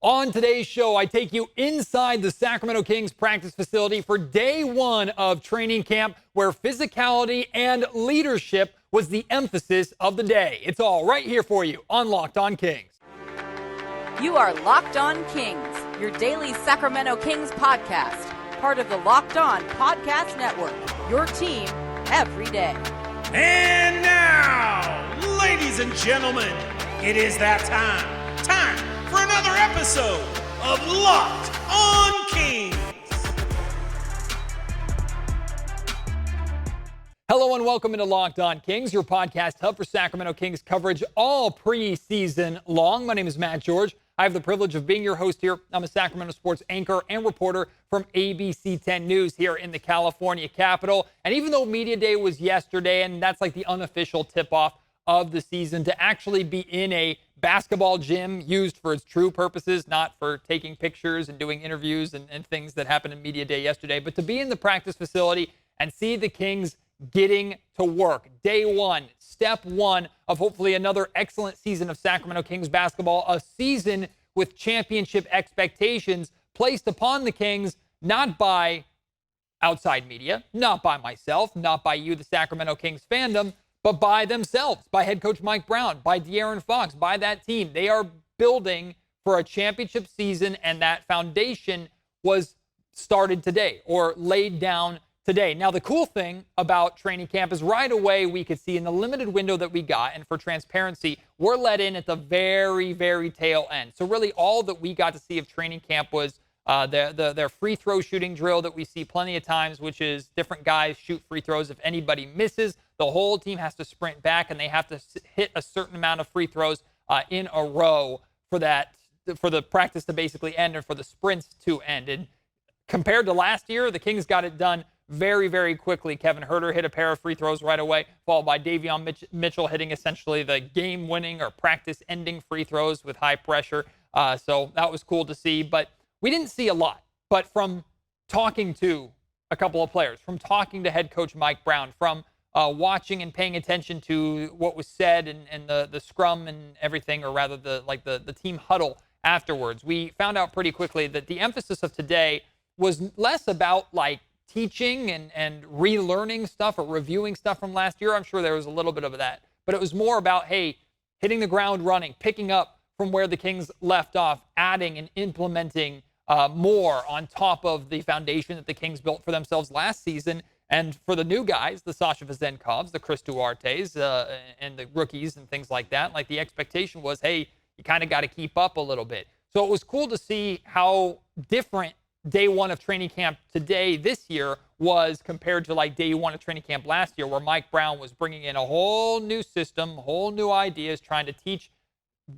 On today's show, I take you inside the Sacramento Kings practice facility for day one of training camp, where physicality and leadership was the emphasis of the day. It's all right here for you on Locked On Kings. You are Locked On Kings, your daily Sacramento Kings podcast, part of the Locked On Podcast Network, your team every day. And now, ladies and gentlemen, it is that time for another episode of Locked On Kings. Hello and welcome into Locked On Kings, your podcast hub for Sacramento Kings coverage all preseason long. My name is Matt George. I have the privilege of being your host here. I'm a Sacramento sports anchor and reporter from ABC 10 News here in the California capital. And even though Media Day was yesterday, and that's like the unofficial tip-off of the season, to actually be in a basketball gym used for its true purposes, not for taking pictures and doing interviews and things that happened in Media Day yesterday, but to be in the practice facility and see the Kings getting to work. Day one, step one of hopefully another excellent season of Sacramento Kings basketball, a season with championship expectations placed upon the Kings, not by outside media, not by myself, not by you, the Sacramento Kings fandom, but by themselves, by head coach Mike Brown, by De'Aaron Fox, by that team. They are building for a championship season, and that foundation was started today or laid down today. Now, the cool thing about training camp is right away we could see in the limited window that we got, and for transparency, we're let in at the very, very tail end. So really all that we got to see of training camp was their free throw shooting drill that we see plenty of times, which is different guys shoot free throws. If anybody misses, the whole team has to sprint back, and they have to hit a certain amount of free throws in a row for the practice to basically end and for the sprints to end. And compared to last year, the Kings got it done very, very quickly. Kevin Huerter hit a pair of free throws right away, followed by Davion Mitchell hitting essentially the game-winning or practice-ending free throws with high pressure. So that was cool to see. But we didn't see a lot. But from talking to a couple of players, from talking to head coach Mike Brown, from watching and paying attention to what was said and the scrum and everything, or rather the team huddle afterwards, we found out pretty quickly that the emphasis of today was less about like teaching and relearning stuff or reviewing stuff from last year. I'm sure there was a little bit of that, but it was more about, hey, hitting the ground running, picking up from where the Kings left off, adding and implementing more on top of the foundation that the Kings built for themselves last season. And for the new guys, the Sasha Vezenkovs, the Chris Duartes, and the rookies and things like that, like the expectation was, hey, you kind of got to keep up a little bit. So it was cool to see how different day one of training camp today, this year, was compared to like day one of training camp last year, where Mike Brown was bringing in a whole new system, whole new ideas, trying to teach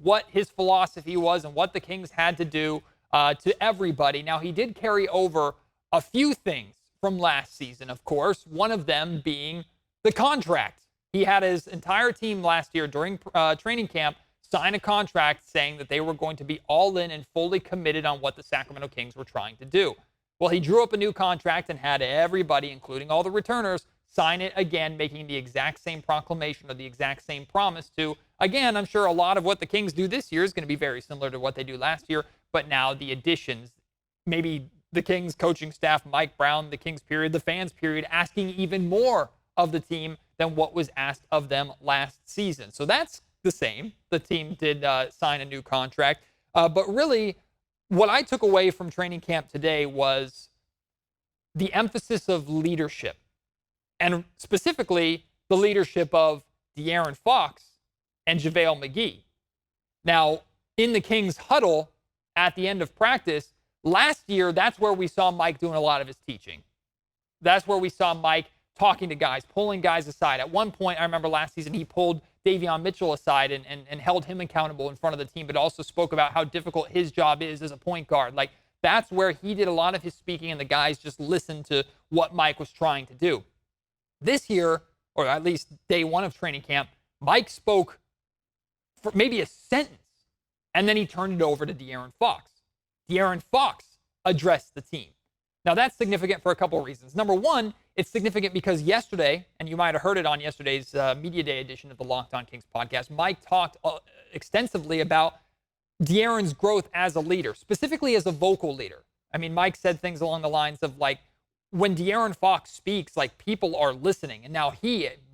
what his philosophy was and what the Kings had to do to everybody. Now, he did carry over a few things from last season, of course, one of them being the contract. He had his entire team last year during training camp sign a contract saying that they were going to be all in and fully committed on what the Sacramento Kings were trying to do. Well, he drew up a new contract and had everybody, including all the returners, sign it again, making the exact same proclamation or the exact same promise to, again, I'm sure a lot of what the Kings do this year is going to be very similar to what they do last year, but now the additions, maybe the Kings coaching staff, Mike Brown, the Kings period, the fans period, asking even more of the team than what was asked of them last season. So that's the same. The team did sign a new contract. But really, what I took away from training camp today was the emphasis of leadership, and specifically the leadership of De'Aaron Fox and JaVale McGee. Now, in the Kings huddle at the end of practice, last year, that's where we saw Mike doing a lot of his teaching. That's where we saw Mike talking to guys, pulling guys aside. At one point, I remember last season, he pulled Davion Mitchell aside and held him accountable in front of the team, but also spoke about how difficult his job is as a point guard. Like, that's where he did a lot of his speaking, and the guys just listened to what Mike was trying to do. This year, or at least day one of training camp, Mike spoke for maybe a sentence, and then he turned it over to De'Aaron Fox. De'Aaron Fox addressed the team. Now, that's significant for a couple of reasons. Number one, it's significant because yesterday, and you might have heard it on yesterday's Media Day edition of the Locked On Kings podcast, Mike talked extensively about De'Aaron's growth as a leader, specifically as a vocal leader. I mean, Mike said things along the lines of like, when De'Aaron Fox speaks, like people are listening. And now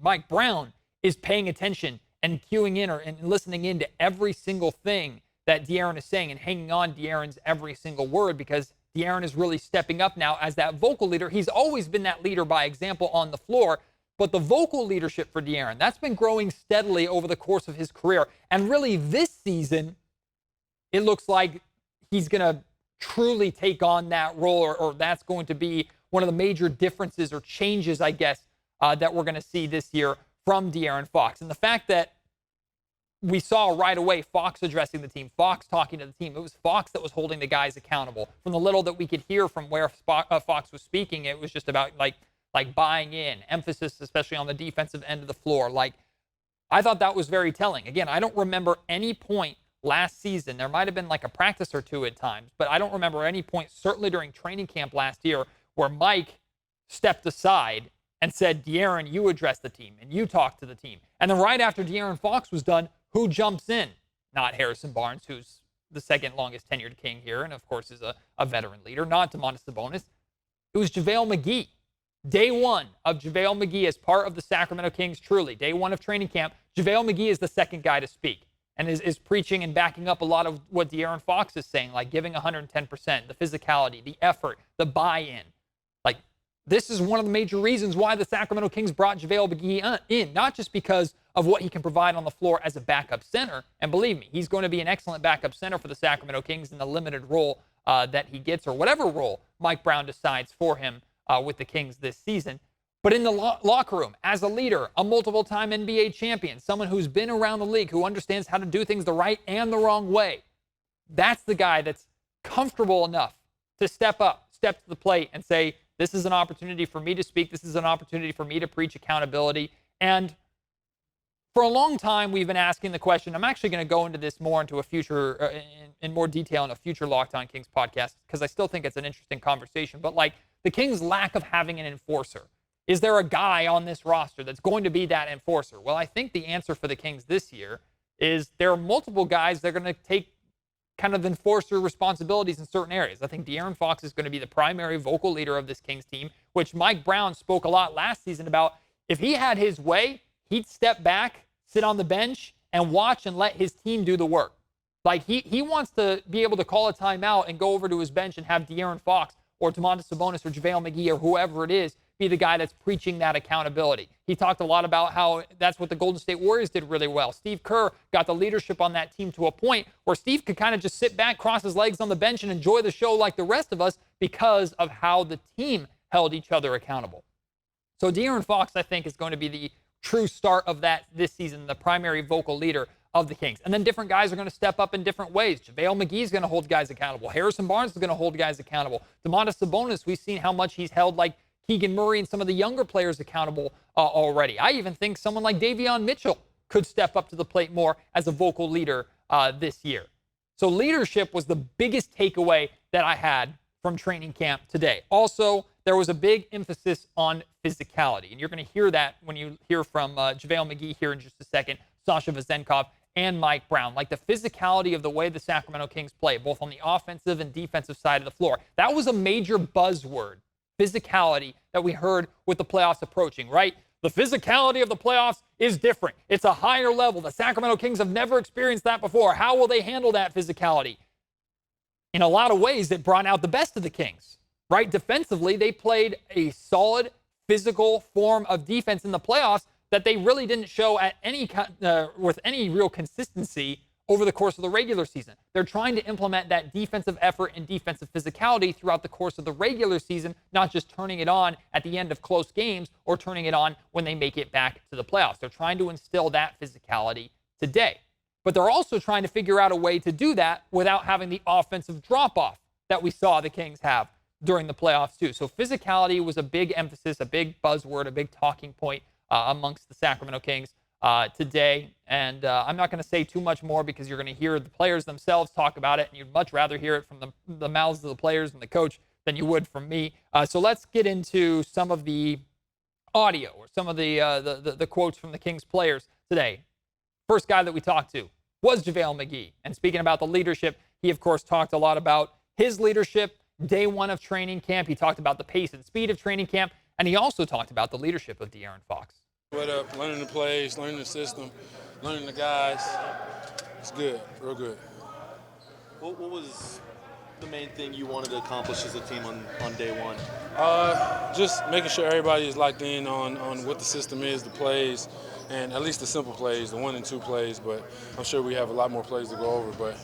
Mike Brown, is paying attention and cueing in and listening in to every single thing that De'Aaron is saying and hanging on De'Aaron's every single word, because De'Aaron is really stepping up now as that vocal leader. He's always been that leader by example on the floor, but the vocal leadership for De'Aaron, that's been growing steadily over the course of his career. And really this season, it looks like he's going to truly take on that role, or that's going to be one of the major differences or changes, I guess, that we're going to see this year from De'Aaron Fox. And the fact that we saw right away Fox addressing the team, Fox talking to the team. It was Fox that was holding the guys accountable. From the little that we could hear from where Fox was speaking, it was just about like buying in, emphasis especially on the defensive end of the floor. Like, I thought that was very telling. Again, I don't remember any point last season. There might have been like a practice or two at times, but I don't remember any point, certainly during training camp last year, where Mike stepped aside and said, De'Aaron, you address the team and you talk to the team. And then right after De'Aaron Fox was done, who jumps in? Not Harrison Barnes, who's the second longest tenured King here and, of course, is a veteran leader. Not Domantas Sabonis. It was JaVale McGee. Day one of JaVale McGee as part of the Sacramento Kings, truly. Day one of training camp, JaVale McGee is the second guy to speak and is preaching and backing up a lot of what De'Aaron Fox is saying, like giving 110%, the physicality, the effort, the buy-in. Like, this is one of the major reasons why the Sacramento Kings brought JaVale McGee in, not just because of what he can provide on the floor as a backup center. And believe me, he's going to be an excellent backup center for the Sacramento Kings in the limited role that he gets, or whatever role Mike Brown decides for him with the Kings this season. But in the locker room, as a leader, a multiple-time NBA champion, someone who's been around the league, who understands how to do things the right and the wrong way, that's the guy that's comfortable enough to step up, step to the plate, and say, this is an opportunity for me to speak. This is an opportunity for me to preach accountability. And for a long time, we've been asking the question. I'm actually going to go into this more into a future, in more detail in a future Locked On Kings podcast, because I still think it's an interesting conversation. But like the Kings' lack of having an enforcer. Is there a guy on this roster that's going to be that enforcer? Well, I think the answer for the Kings this year is there are multiple guys that are going to take kind of enforcer responsibilities in certain areas. I think De'Aaron Fox is going to be the primary vocal leader of this Kings team, which Mike Brown spoke a lot last season about. If he had his way, he'd step back, sit on the bench, and watch and let his team do the work. Like, he wants to be able to call a timeout and go over to his bench and have De'Aaron Fox or Domantas Sabonis or JaVale McGee or whoever it is be the guy that's preaching that accountability. He talked a lot about how that's what the Golden State Warriors did really well. Steve Kerr got the leadership on that team to a point where Steve could kind of just sit back, cross his legs on the bench, and enjoy the show like the rest of us because of how the team held each other accountable. So De'Aaron Fox, I think, is going to be the true start of that this season, the primary vocal leader of the Kings. And then different guys are going to step up in different ways. JaVale McGee is going to hold guys accountable. Harrison Barnes is going to hold guys accountable. Domantas Sabonis, we've seen how much he's held like Keegan Murray and some of the younger players accountable already. I even think someone like Davion Mitchell could step up to the plate more as a vocal leader this year. So leadership was the biggest takeaway that I had from training camp today. Also, there was a big emphasis on physicality. And you're going to hear that when you hear from JaVale McGee here in just a second, Sasha Vezenkov, and Mike Brown. Like the physicality of the way the Sacramento Kings play, both on the offensive and defensive side of the floor. That was a major buzzword, physicality, that we heard with the playoffs approaching, right? The physicality of the playoffs is different. It's a higher level. The Sacramento Kings have never experienced that before. How will they handle that physicality? In a lot of ways, it brought out the best of the Kings, right? Defensively, they played a solid physical form of defense in the playoffs that they really didn't show at with any real consistency over the course of the regular season. They're trying to implement that defensive effort and defensive physicality throughout the course of the regular season, not just turning it on at the end of close games or turning it on when they make it back to the playoffs. They're trying to instill that physicality today. But they're also trying to figure out a way to do that without having the offensive drop-off that we saw the Kings have during the playoffs too. So physicality was a big emphasis, a big buzzword, a big talking point amongst the Sacramento Kings today. And I'm not going to say too much more because you're going to hear the players themselves talk about it, and you'd much rather hear it from the mouths of the players and the coach than you would from me. So let's get into some of the audio or some of the quotes from the Kings players today. First guy that we talked to, was JaVale McGee. And speaking about the leadership, he, of course, talked a lot about his leadership day one of training camp. He talked about the pace and speed of training camp, and he also talked about the leadership of De'Aaron Fox. What up? Learning the plays, learning the system, learning the guys. It's good, real good. What was the main thing you wanted to accomplish as a team on day one? Just making sure everybody is locked in on what the system is, the plays, and at least the simple plays, the 1 and 2 plays. But I'm sure we have a lot more plays to go over. But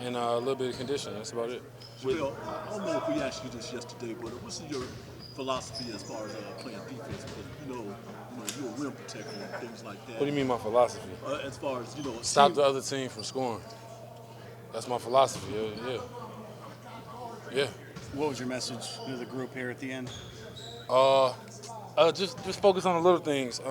and a little bit of conditioning. That's about it. Well, I don't know if we asked you this yesterday, but what's your philosophy as far as playing defense? Because you're a rim protector and things like that. What do you mean my philosophy? As far as stop the other team from scoring. That's my philosophy. Yeah. What was your message to the group here at the end? Just focus on the little things.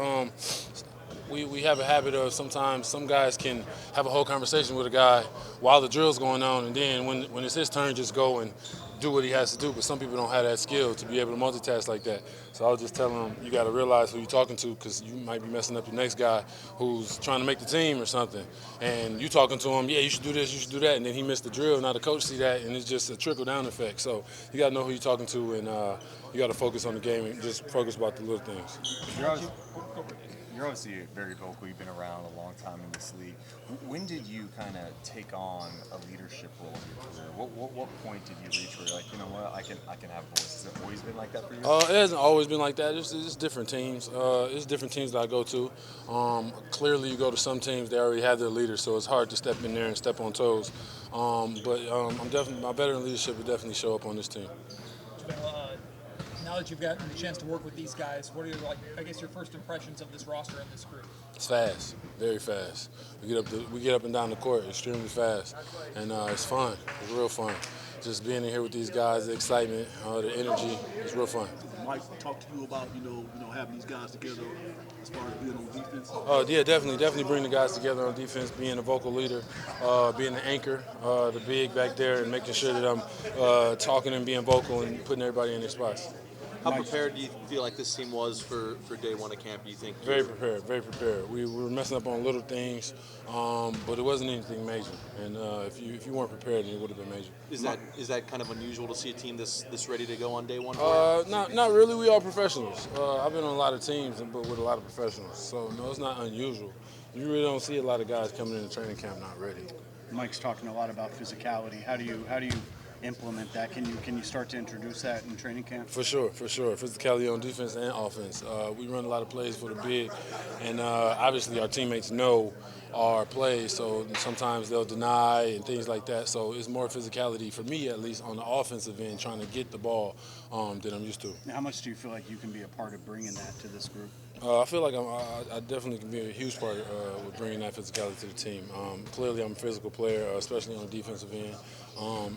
We have a habit of sometimes some guys can have a whole conversation with a guy while the drill's going on, and then when it's his turn, just go and do what he has to do. But some people don't have that skill to be able to multitask like that. So I was just telling them, you got to realize who you're talking to, because you might be messing up the next guy who's trying to make the team or something. And you talking to him, yeah, you should do this, you should do that, and then he missed the drill. Now the coach see that, and it's just a trickle-down effect. So you got to know who you're talking to, and you got to focus on the game and just focus about the little things. You're obviously very vocal. You've been around a long time in this league. When did you kind of take on a leadership role in your career? What point did you reach where you're like, you know what, I can have voice? Has it always been like that for you? It hasn't always been like that. It's different teams. It's different teams that I go to. Clearly, you go to some teams, they already have their leaders, so it's hard to step in there and step on toes. But I'm definitely, my veteran leadership would definitely show up on this team. Now that you've gotten the chance to work with these guys, what are your first impressions of this roster and this group? It's fast, very fast. We get up and down the court extremely fast, and it's fun. It's real fun. Just being in here with these guys, the excitement, the energy, it's real fun. Mike talk to you about having these guys together as far as being on defense? Yeah, definitely bring the guys together on defense, being a vocal leader, being the anchor, the big back there, and making sure that I'm talking and being vocal and putting everybody in their spots. How prepared do you feel like this team was for day one of camp, do you think? Very prepared. We were messing up on little things, but it wasn't anything major. And if you weren't prepared, then it would have been major. Is that kind of unusual to see a team this ready to go on day one? Not really. We are professionals. I've been on a lot of teams, but with a lot of professionals. So, no, it's not unusual. You really don't see a lot of guys coming into training camp not ready. Mike's talking a lot about physicality. How do you implement that? Can you start to introduce that in training camp? For sure. Physicality on defense and offense. We run a lot of plays for the big, and obviously our teammates know our plays, so sometimes they'll deny and things like that. So it's more physicality for me, at least, on the offensive end, trying to get the ball than I'm used to. How much do you feel like you can be a part of bringing that to this group? I feel like I definitely can be a huge part with bringing that physicality to the team. Clearly, I'm a physical player, especially on the defensive end,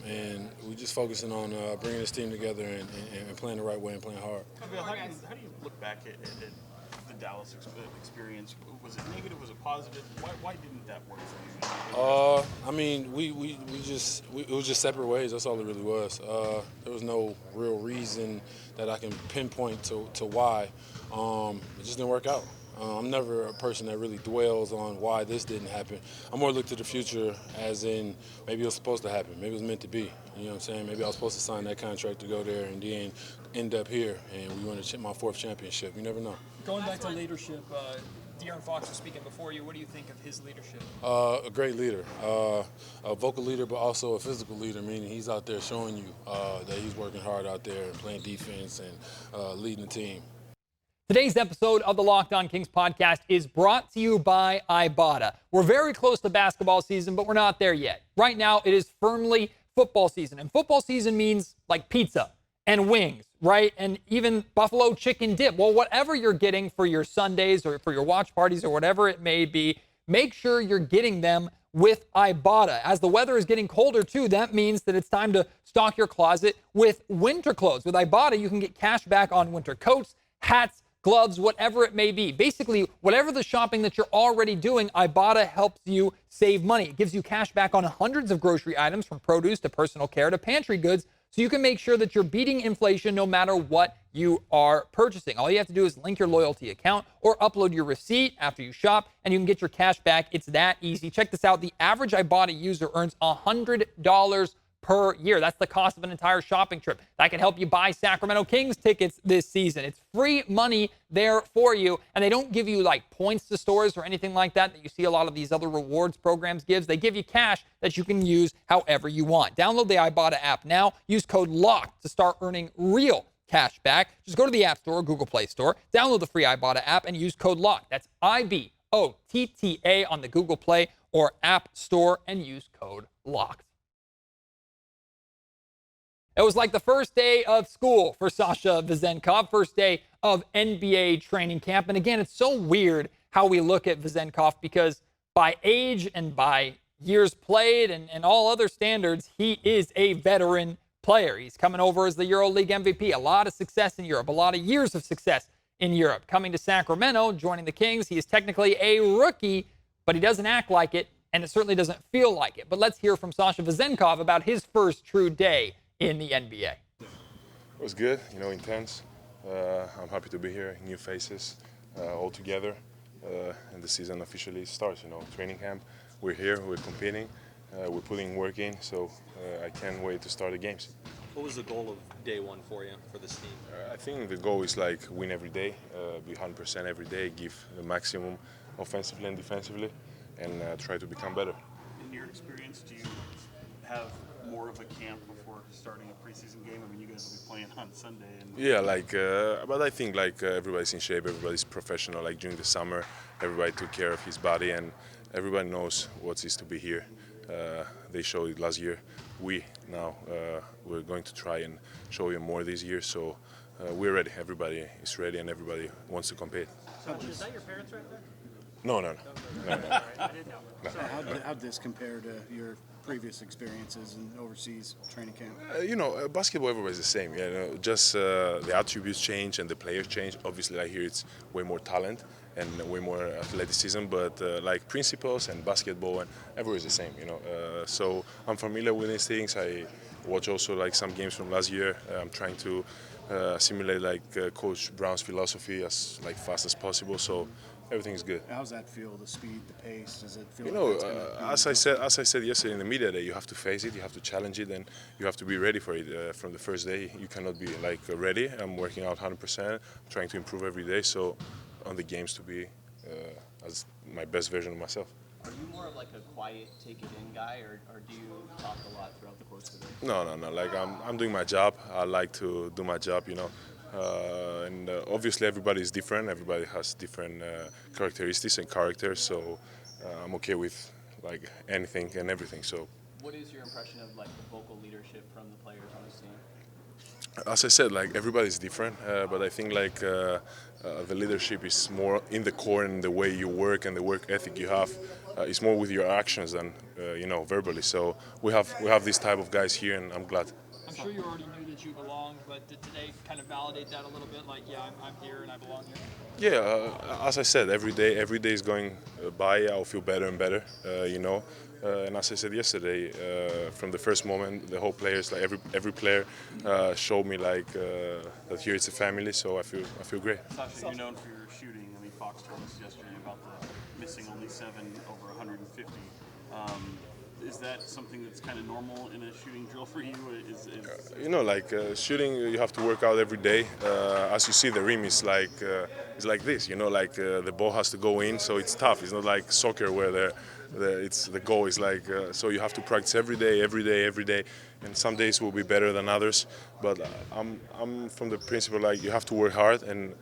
and we're just focusing on bringing this team together and playing the right way and playing hard. How do you look back at the Dallas experience? Was it negative? Was it positive? Why didn't that work for you? I mean, it was just separate ways. That's all it really was. There was no real reason that I can pinpoint to why. It just didn't work out. I'm never a person that really dwells on why this didn't happen. I more look to the future as in maybe it was supposed to happen. Maybe it was meant to be. You know what I'm saying? Maybe I was supposed to sign that contract to go there and then end up here and we won my 4th championship. You never know. Going back to leadership, De'Aaron Fox was speaking before you. What do you think of his leadership? A great leader. A vocal leader, but also a physical leader, meaning he's out there showing you that he's working hard out there and playing defense and leading the team. Today's episode of the Locked On Kings podcast is brought to you by Ibotta. We're very close to basketball season, but we're not there yet. Right now, it is firmly football season, and football season means like pizza and wings, right? And even buffalo chicken dip. Well, whatever you're getting for your Sundays or for your watch parties or whatever it may be, make sure you're getting them with Ibotta. As the weather is getting colder too, that means that it's time to stock your closet with winter clothes. With Ibotta, you can get cash back on winter coats, hats, gloves, whatever it may be. Basically, whatever the shopping that you're already doing, Ibotta helps you save money. It gives you cash back on hundreds of grocery items, from produce to personal care to pantry goods, so you can make sure that you're beating inflation no matter what you are purchasing. All you have to do is link your loyalty account or upload your receipt after you shop, and you can get your cash back. It's that easy. Check this out. The average Ibotta user earns $100 per year. That's the cost of an entire shopping trip. That can help you buy Sacramento Kings tickets this season. It's free money there for you, and they don't give you like points to stores or anything like that you see a lot of these other rewards programs gives. They give you cash that you can use however you want. Download the Ibotta app now. Use code LOCKED to start earning real cash back. Just go to the App Store or Google Play Store, download the free Ibotta app, and use code LOCKED. That's IBOTTA on the Google Play or App Store, and use code LOCKED. It was like the first day of school for Sasha Vezenkov, first day of NBA training camp. And again, it's so weird how we look at Vezenkov because by age and by years played and all other standards, he is a veteran player. He's coming over as the EuroLeague MVP. A lot of success in Europe, a lot of years of success in Europe. Coming to Sacramento, joining the Kings, he is technically a rookie, but he doesn't act like it, and it certainly doesn't feel like it. But let's hear from Sasha Vezenkov about his first true day in the NBA. It was good, intense. I'm happy to be here, new faces, all together, and the season officially starts. Training camp. We're here, we're competing, we're putting work in, so I can't wait to start the games. What was the goal of day one for you, for this team? I think the goal is like win every day, be 100% every day, give the maximum offensively and defensively, and try to become better. In your experience, do you have more of a camp before starting a preseason game? I mean, you guys will be playing on Sunday. Yeah, but I think everybody's in shape, everybody's professional. Like during the summer, everybody took care of his body, and everybody knows what it is to be here. They showed it last year. We're going to try and show you more this year. So we're ready. Everybody is ready, and everybody wants to compete. Is that your parents right there? No. I didn't know. No. So how did this compare to your previous experiences in overseas training camp? Basketball, everybody's the same. Just the attributes change and the players change. Obviously, I hear it's way more talent and way more athleticism, but principles and basketball and everywhere's the same. So I'm familiar with these things. I watch also some games from last year. I'm trying to simulate Coach Brown's philosophy as fast as possible. So everything's good. How's that feel? The speed, the pace? Does it feel? As I said yesterday in the media day, you have to face it, you have to challenge it, and you have to be ready for it from the first day. You cannot be ready. I'm working out 100%, trying to improve every day. So on the games to be as my best version of myself. Are you more of a quiet, take-it-in guy, or do you talk a lot throughout the course of the day? No. I'm doing my job. I like to do my job, and obviously everybody is different. Everybody has different characteristics and characters, so I'm okay with anything and everything. So, what is your impression of the vocal leadership from the players on this team? As I said, everybody's different, but I think the leadership is more in the core and the way you work and the work ethic you have. It's more with your actions than verbally. So we have this type of guys here, and I'm glad. I'm sure you already knew that you belonged, but did today kind of validate that a little bit? I'm here and I belong here? Yeah, as I said, every day is going by, I'll feel better and better, and as I said yesterday, from the first moment, the whole players, every player showed me that here it's a family, so I feel great. Sasha, you're known for your shooting. I mean, Fox told us yesterday about the missing only 7 over 150. Is that something that's kind of normal in a shooting drill for you? Shooting, you have to work out every day. As you see, the rim is like this. The ball has to go in, so it's tough. It's not like soccer where the goal is so you have to practice every day, and some days will be better than others. But I'm from the principle you have to work hard and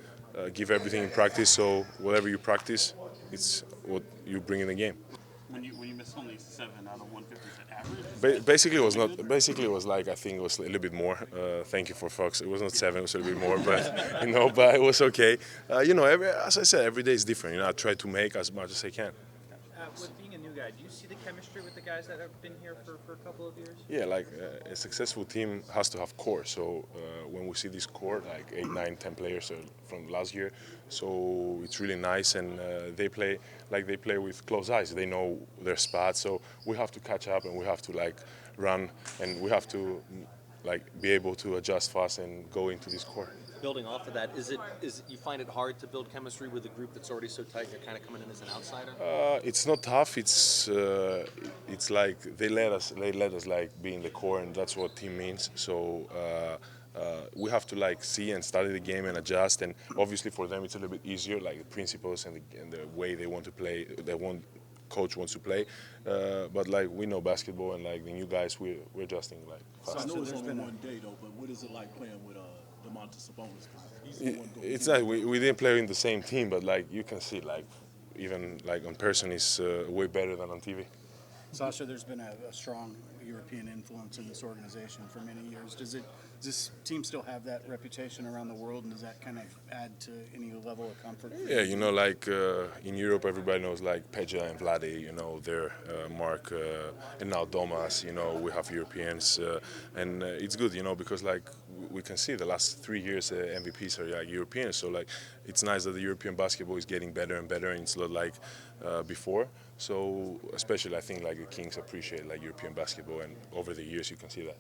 give everything in practice. So whatever you practice, it's what you bring in the game. When you miss only 7 out of 150, is that average? Basically, it was not. Basically, it was I think it was a little bit more. Thank you for Fox. It was not 7. It was a little bit more, but but it was okay. As I said, every day is different. I try to make as much as I can. With being a new guy, do you see the chemistry with the guys that have been here for a couple of years? Yeah, a successful team has to have core. So when we see this core, 8, 9, 10 players from last year, so it's really nice, and they play with close eyes. They know their spots, so we have to catch up, and we have to run, and we have to like be able to adjust fast and go into this core. Building off of that, is you find it hard to build chemistry with a group that's already so tight? You're kind of coming in as an outsider. It's not tough. It's like they let us like be in the core, and that's what team means. So we have to like see and study the game and adjust. And obviously for them it's a little bit easier, like the principles and the way they want to play. Coach wants to play, but like we know basketball, and like the new guys, we're adjusting like fast. So I know it's only one day though, but what is it like playing with Domantas Sabonis? It's like we didn't play in the same team, but like you can see, like even like on person, is way better than on TV. Sasha, there's been a strong European influence in this organization for many years. Does this team still have that reputation around the world, and does that kind of add to any level of comfort? Yeah, you know, like in Europe, everybody knows like Peja and Vlade, you know, they're Mark, and now Domas, you know, we have Europeans, and it's good, you know, because like we can see the last 3 years MVPs are like Europeans, so like it's nice that the European basketball is getting better and better, and it's not like before. So especially I think like the Kings appreciate like European basketball, and over the years you can see that.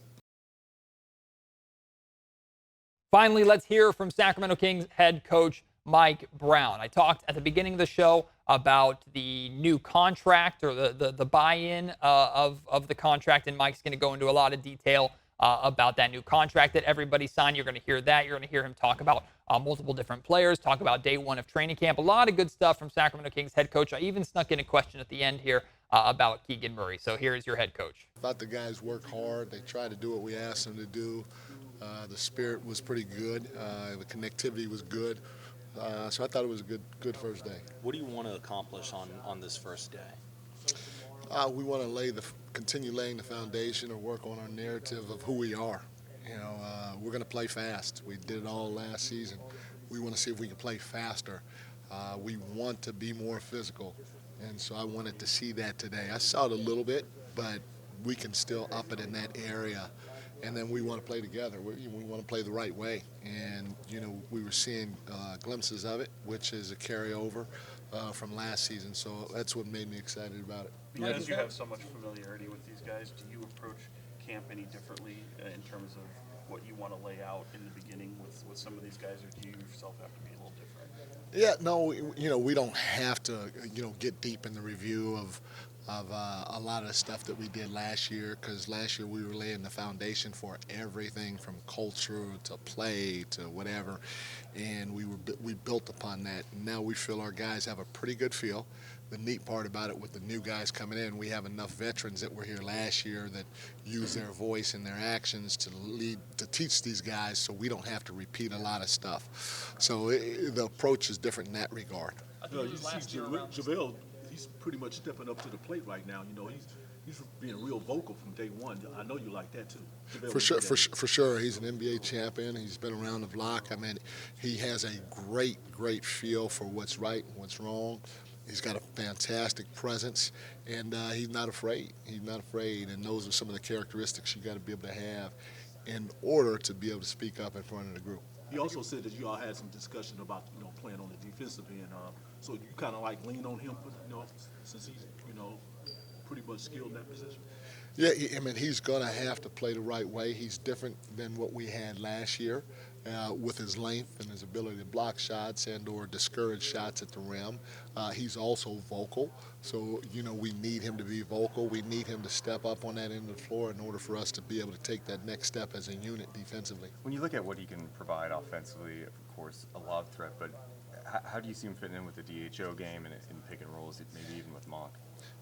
Finally, let's hear from Sacramento Kings head coach Mike Brown. I talked at the beginning of the show about the new contract, or the buy-in of the contract, and Mike's going to go into a lot of detail about that new contract that everybody signed. You're going to hear that. You're going to hear him talk about multiple different players, talk about day one of training camp. A lot of good stuff from Sacramento Kings head coach. I even snuck in a question at the end here about Keegan Murray. So here's your head coach. I thought the guys worked hard. They tried to do what we asked them to do. The spirit was pretty good. The connectivity was good. So I thought it was a good first day. What do you want to accomplish on this first day? We want to continue laying the foundation or work on our narrative of who we are. You know, we're going to play fast. We did it all last season. We want to see if we can play faster. We want to be more physical, and so I wanted to see that today. I saw it a little bit, but we can still up it in that area. And then we want to play together. We want to play the right way. And, you know, we were seeing glimpses of it, which is a carryover from last season. So that's what made me excited about it. Because you have so much familiarity with these guys, do you approach camp any differently in terms of what you want to lay out in the beginning with some of these guys, or do you yourself have to be a little different? Yeah, no, you know, we don't have to, you know, get deep in the review of a lot of the stuff that we did last year, because last year we were laying the foundation for everything from culture to play to whatever, and we built upon that. And now we feel our guys have a pretty good feel. The neat part about it with the new guys coming in, we have enough veterans that were here last year that use their voice and their actions to teach these guys, so we don't have to repeat a lot of stuff. So the approach is different in that regard. You see JaVale, he's pretty much stepping up to the plate right now. You know, he's being real vocal from day one. I know you like that too. JaVale For sure. He's an NBA champion. He's been around the block. I mean, he has a great feel for what's right and what's wrong. He's got a fantastic presence, and he's not afraid. He's not afraid, and those are some of the characteristics you got to be able to have in order to be able to speak up in front of the group. He also said that you all had some discussion about, you know, playing on the defensive end. So you kind of like lean on him, you know, since he's, you know, pretty much skilled in that position. Yeah, I mean, he's going to have to play the right way. He's different than what we had last year with his length and his ability to block shots and or discourage shots at the rim. He's also vocal, so, you know, we need him to be vocal. We need him to step up on that end of the floor in order for us to be able to take that next step as a unit defensively. When you look at what he can provide offensively, of course, a lob threat, but how do you see him fitting in with the DHO game and in pick and rolls, maybe even with Monk?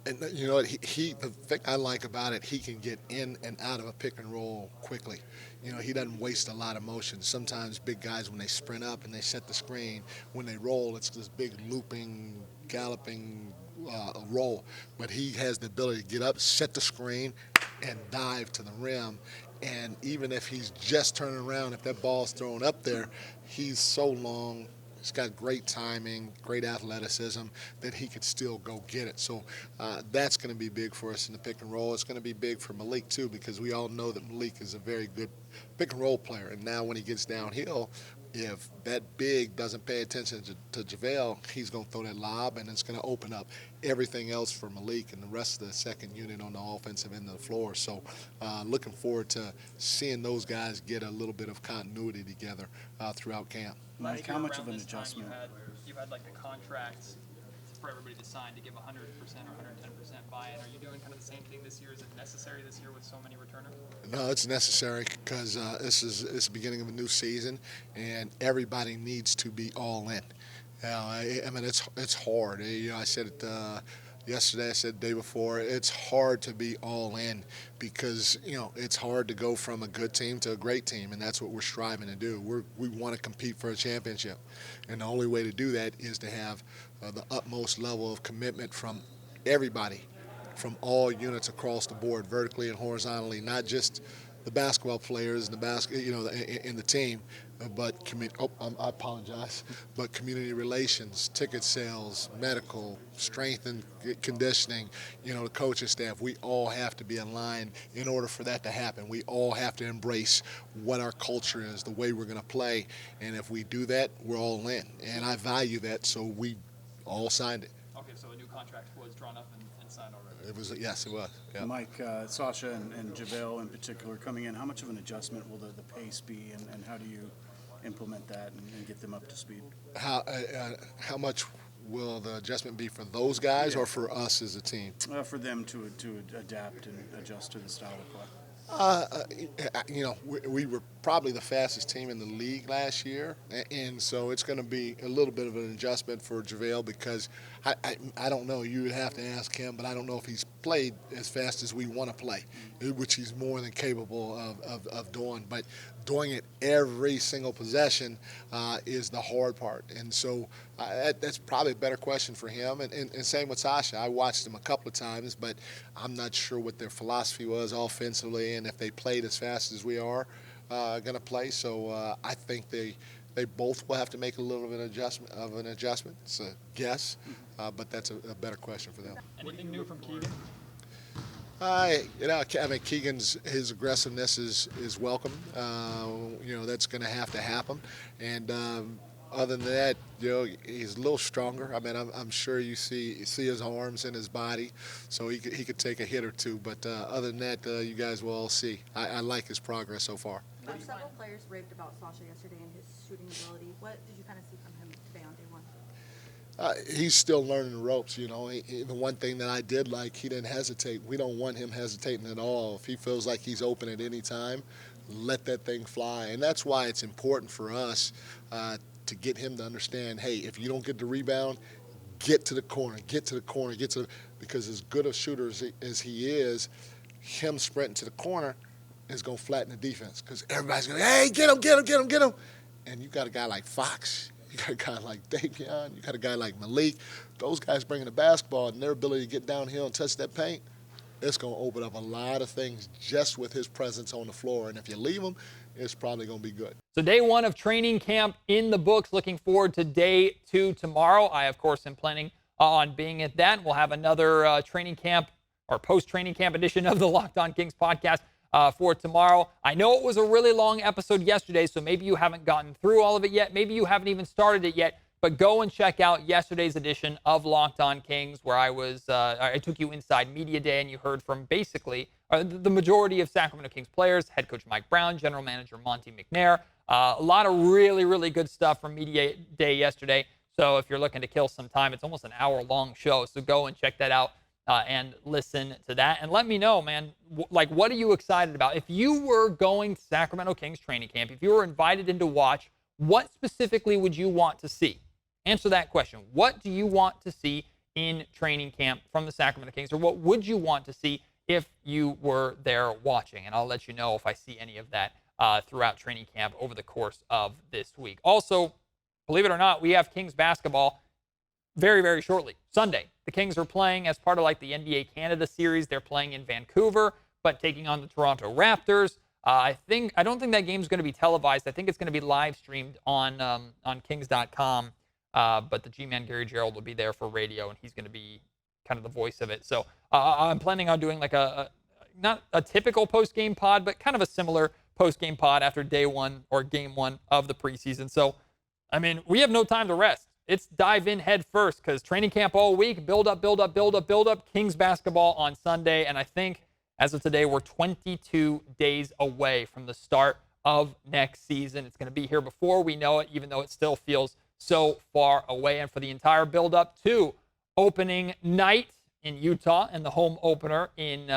And you know what, the thing I like about it, he can get in and out of a pick and roll quickly. You know, he doesn't waste a lot of motion. Sometimes big guys, when they sprint up and they set the screen, when they roll, it's this big looping, galloping roll. But he has the ability to get up, set the screen, and dive to the rim. And even if he's just turning around, if that ball's thrown up there, he's so long. He's got great timing, great athleticism, that he could still go get it. So that's going to be big for us in the pick and roll. It's going to be big for Malik, too, because we all know that Malik is a very good pick and roll player. And now when he gets downhill, if that big doesn't pay attention to JaVale, he's going to throw that lob, and it's going to open up everything else for Malik and the rest of the second unit on the offensive end of the floor. So looking forward to seeing those guys get a little bit of continuity together throughout camp. Mike, how much of an adjustment? You've had like the contracts for everybody to sign to give 100% or 110% buy-in. Are you doing kind of the same thing this year? Is it necessary this year with so many returners? No, it's necessary because it's the beginning of a new season, and everybody needs to be all in. I mean, it's hard. I said it yesterday. I said the day before. It's hard to be all in because it's hard to go from a good team to a great team, and that's what we're striving to do. We want to compete for a championship, and the only way to do that is to have the utmost level of commitment from everybody, from all units across the board, vertically and horizontally, not just the basketball players and in the team, but I apologize. But community relations, ticket sales, medical, strength and conditioning, the coaching staff. We all have to be aligned in order for that to happen. We all have to embrace what our culture is, the way we're going to play, and if we do that, we're all in. And I value that, so we all signed it. Okay, so a new contract was drawn up and signed already. It was. Yes, it was. Yeah. Mike, Sasha and JaVale in particular coming in, how much of an adjustment will the pace be, and how do you implement that and get them up to speed? How much will the adjustment be for those guys or for us as a team? For them to adapt and adjust to the style of play. We were probably the fastest team in the league last year, and so it's going to be a little bit of an adjustment for JaVale because I don't know. You would have to ask him, but I don't know if he's played as fast as we want to play, which he's more than capable of doing. But doing it every single possession is the hard part, and so that's probably a better question for him. And same with Sasha. I watched them a couple of times, but I'm not sure what their philosophy was offensively and if they played as fast as we are going to play. So I think they both will have to make a little bit of an adjustment. It's a guess, but that's a better question for them. Anything new from Keegan? I mean, his aggressiveness is welcome. That's going to have to happen. And other than that, he's a little stronger. I mean, I'm sure you see his arms and his body, so he could take a hit or two. But other than that, you guys will all see. I like his progress so far. Several players raved about Sasha yesterday and his shooting ability. What did you kind of see from him today on day one? He's still learning the ropes, The one thing that I did like, he didn't hesitate. We don't want him hesitating at all. If he feels like he's open at any time, let that thing fly. And that's why it's important for us to get him to understand, hey, if you don't get the rebound, get to the corner, because as good a shooter as he is, him sprinting to the corner is going to flatten the defense because everybody's going, hey, get him. And you got a guy like Fox. You got a guy like Davion. You got a guy like Malik. Those guys bringing the basketball and their ability to get downhill and touch that paint, it's going to open up a lot of things just with his presence on the floor. And if you leave him, it's probably going to be good. So day one of training camp in the books. Looking forward to day 2 tomorrow. I, of course, am planning on being at that. We'll have another training camp or post-training camp edition of the Locked On Kings podcast for tomorrow. I know it was a really long episode yesterday, so maybe you haven't gotten through all of it yet. Maybe you haven't even started it yet. But go and check out yesterday's edition of Locked On Kings, where I took you inside Media Day, and you heard from basically the majority of Sacramento Kings players, head coach Mike Brown, general manager Monty McNair. A lot of really, really good stuff from Media Day yesterday. So if you're looking to kill some time, it's almost an hour-long show. So go and check that out and listen to that. And let me know, man, what are you excited about? If you were going to Sacramento Kings training camp, if you were invited in to watch, what specifically would you want to see? Answer that question. What do you want to see in training camp from the Sacramento Kings, or what would you want to see if you were there watching? And I'll let you know if I see any of that throughout training camp over the course of this week. Also, believe it or not, we have Kings basketball very, very shortly. Sunday, the Kings are playing as part of the NBA Canada series. They're playing in Vancouver, but taking on the Toronto Raptors. I don't think that game's going to be televised. I think it's going to be live streamed on Kings.com. But the G-Man Gary Gerald will be there for radio, and he's going to be kind of the voice of it. So I'm planning on doing not a typical post-game pod, but kind of a similar post-game pod after day one or game one of the preseason. So, I mean, we have no time to rest. It's dive in head first because training camp all week, build up. Kings basketball on Sunday. And I think as of today, we're 22 days away from the start of next season. It's going to be here before we know it, even though it still feels so far away. And for the entire build up to opening night in Utah and the home opener in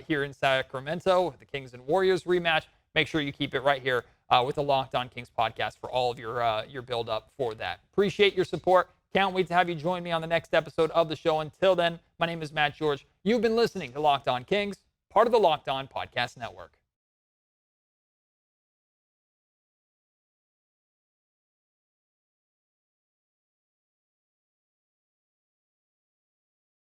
here in Sacramento, the Kings and Warriors rematch, make sure you keep it right here with the Locked On Kings podcast for all of your build up for that. Appreciate your support. Can't wait to have you join me on the next episode of the show. Until then, my name is Matt George. You've been listening to Locked On Kings, part of the Locked On Podcast Network.